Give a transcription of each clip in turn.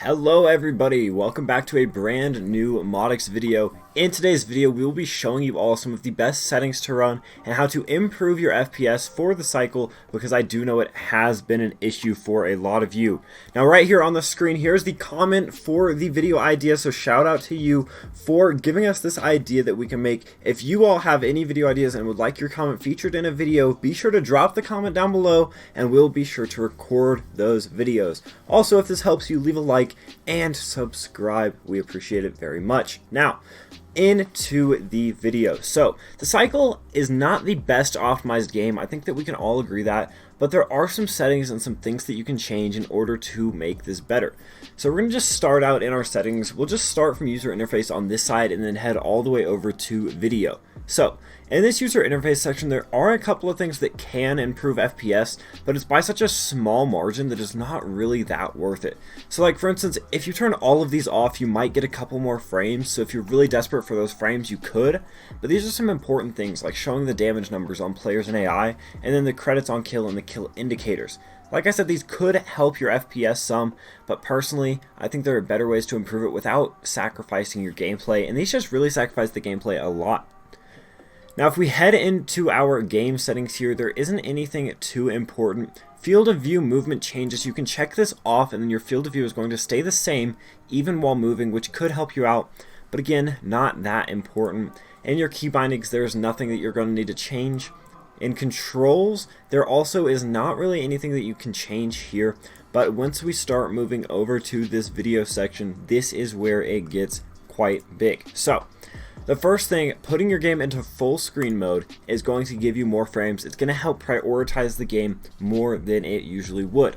Hello everybody, welcome back to a brand new Modix video. In today's video, we will be showing you all some of the best settings to run and how to improve your FPS for the cycle, because I do know it has been an issue for a lot of you. Now right here on the screen, here's the comment for the video idea, so shout out to you for giving us this idea that we can make. If you all have any video ideas and would like your comment featured in a video, be sure to drop the comment down below and we'll be sure to record those videos. Also, if this helps you, leave a like and subscribe. We appreciate it very much. Now, into the video. So, the cycle is not the best optimized game. I think that we can all agree that, but there are some settings and some things that you can change in order to make this better. So we're going to just start out in our settings. We'll just start from user interface on this side and then head all the way over to video. So, in this user interface section, there are a couple of things that can improve FPS, but it's by such a small margin that it's not really that worth it. So like for instance, if you turn all of these off, you might get a couple more frames. So if you're really desperate for those frames, you could. But these are some important things, like showing the damage numbers on players and AI, and then the credits on kill and the kill indicators. Like I said, these could help your FPS some, but personally, I think there are better ways to improve it without sacrificing your gameplay, and these just really sacrifice the gameplay a lot. Now if we head into our game settings here, there isn't anything too important. Field of view movement changes, you can check this off and then your field of view is going to stay the same even while moving, which could help you out, but again, not that important. In your key bindings, there's nothing that you're going to need to change. In controls, there also is not really anything that you can change here, but once we start moving over to this video section, this is where it gets quite big. So, the first thing, putting your game into full screen mode is going to give you more frames. It's going to help prioritize the game more than it usually would.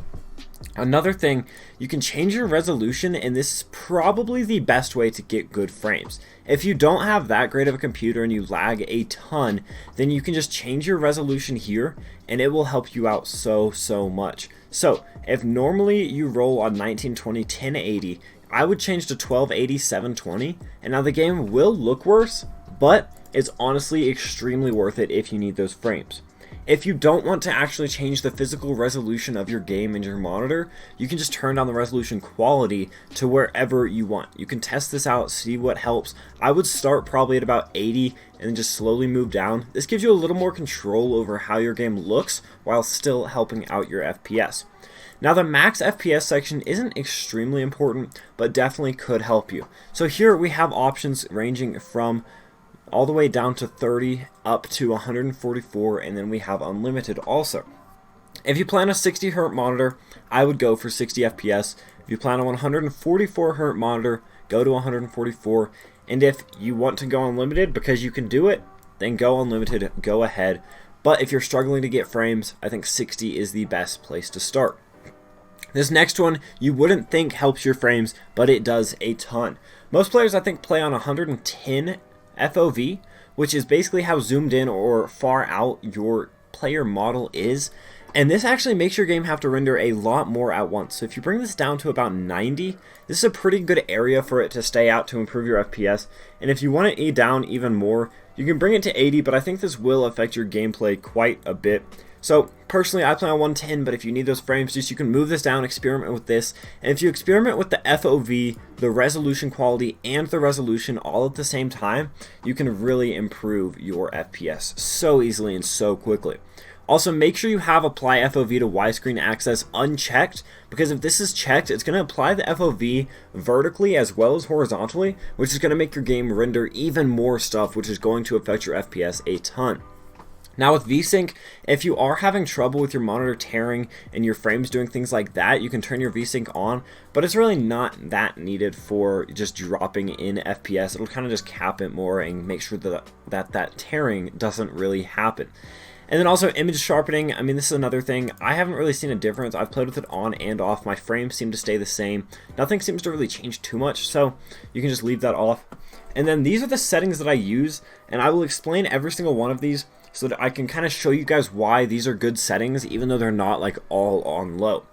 Another thing, you can change your resolution, and this is probably the best way to get good frames. If you don't have that great of a computer and you lag a ton, then you can just change your resolution here and it will help you out so much. So if normally you roll on 1920 1080, I would change to 1280 720, and now the game will look worse, but it's honestly extremely worth it if you need those frames. If you don't want to actually change the physical resolution of your game and your monitor, you can just turn down the resolution quality to wherever you want. You can test this out, see what helps. I would start probably at about 80 and then just slowly move down. This gives you a little more control over how your game looks while still helping out your FPS. Now the max FPS section isn't extremely important, but definitely could help you. So here we have options ranging from all the way down to 30 up to 144, and then we have unlimited also. If you plan a 60 Hz monitor, I would go for 60 FPS. If you plan a 144 Hz monitor, go to 144. And if you want to go unlimited because you can do it, then go unlimited, go ahead. But if you're struggling to get frames, I think 60 is the best place to start. This next one, you wouldn't think helps your frames, but it does a ton. Most players, I think, play on 110 FOV, which is basically how zoomed in or far out your player model is. And this actually makes your game have to render a lot more at once. So if you bring this down to about 90, this is a pretty good area for it to stay out to improve your FPS. And if you want it down even more, you can bring it to 80, but I think this will affect your gameplay quite a bit. So personally, I play on 110, but if you need those frames, just you can move this down, experiment with this. And if you experiment with the FOV, the resolution quality, and the resolution all at the same time, you can really improve your FPS so easily and so quickly. Also, make sure you have apply FOV to widescreen access unchecked, because if this is checked, it's going to apply the FOV vertically as well as horizontally, which is going to make your game render even more stuff, which is going to affect your FPS a ton. Now with Vsync, if you are having trouble with your monitor tearing and your frames doing things like that, you can turn your Vsync on, but it's really not that needed for just dropping in FPS. It'll kind of just cap it more and make sure that tearing doesn't really happen. And then also image sharpening, I mean, this is another thing. I haven't really seen a difference. I've played with it on and off. My frames seem to stay the same. Nothing seems to really change too much, so you can just leave that off. And then these are the settings that I use, and I will explain every single one of these so that I can kind of show you guys why these are good settings, even though they're not like all on low.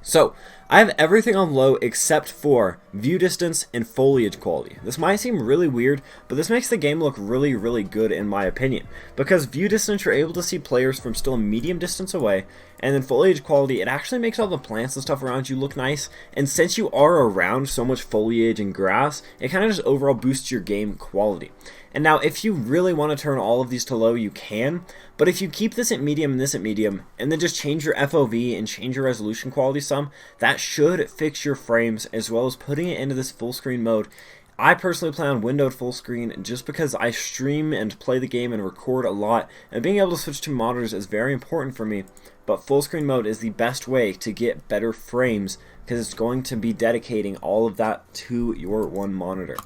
So I have everything on low except for view distance and foliage quality. This might seem really weird, but this makes the game look really good in my opinion. Because view distance, you're able to see players from still a medium distance away, and then foliage quality, it actually makes all the plants and stuff around you look nice, and since you are around so much foliage and grass, it kind of just overall boosts your game quality. And now if you really want to turn all of these to low, you can, but if you keep this at medium and this at medium, and then just change your FOV and change your resolution quality some, that should fix your frames, as well as putting it into this full screen mode. I personally play on windowed full screen just because I stream and play the game and record a lot, and being able to switch to monitors is very important for me, but full screen mode is the best way to get better frames because it's going to be dedicating all of that to your one monitor.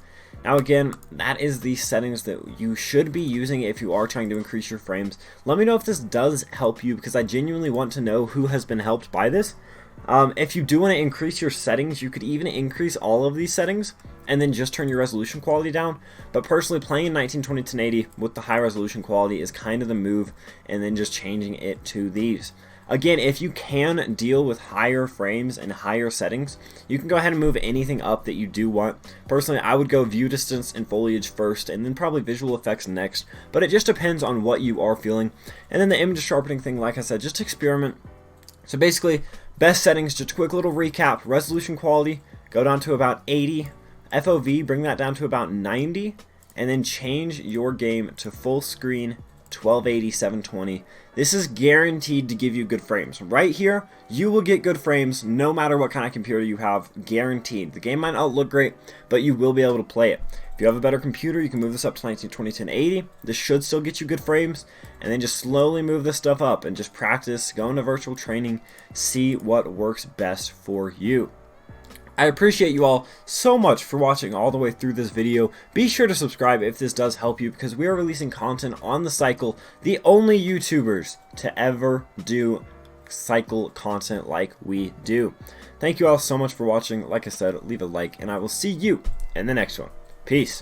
Now again, that is the settings that you should be using if you are trying to increase your frames. Let me know if this does help you, because I genuinely want to know who has been helped by this. If you do want to increase your settings, you could even increase all of these settings and then just turn your resolution quality down. But personally, playing in 1920 to 1080 with the high resolution quality is kind of the move, and then just changing it to these. Again, if you can deal with higher frames and higher settings, you can go ahead and move anything up that you do want. Personally, I would go view distance and foliage first, and then probably visual effects next, but it just depends on what you are feeling. And then the image sharpening thing, like I said, just experiment. So basically, best settings, just a quick little recap: resolution quality, go down to about 80, FOV, bring that down to about 90, and then change your game to full screen 1280 720. This is guaranteed to give you good frames. Right here, you will get good frames no matter what kind of computer you have, guaranteed. The game might not look great, but you will be able to play it. If you have a better computer, you can move this up to 1920 1080. This should still get you good frames, and then just slowly move this stuff up and just practice, go into virtual training, see what works best for you. I appreciate you all so much for watching all the way through this video. Be sure to subscribe if this does help you, because we are releasing content on the cycle, the only YouTubers to ever do cycle content like we do. Thank you all so much for watching. Like I said, leave a like, and I will see you in the next one. Peace.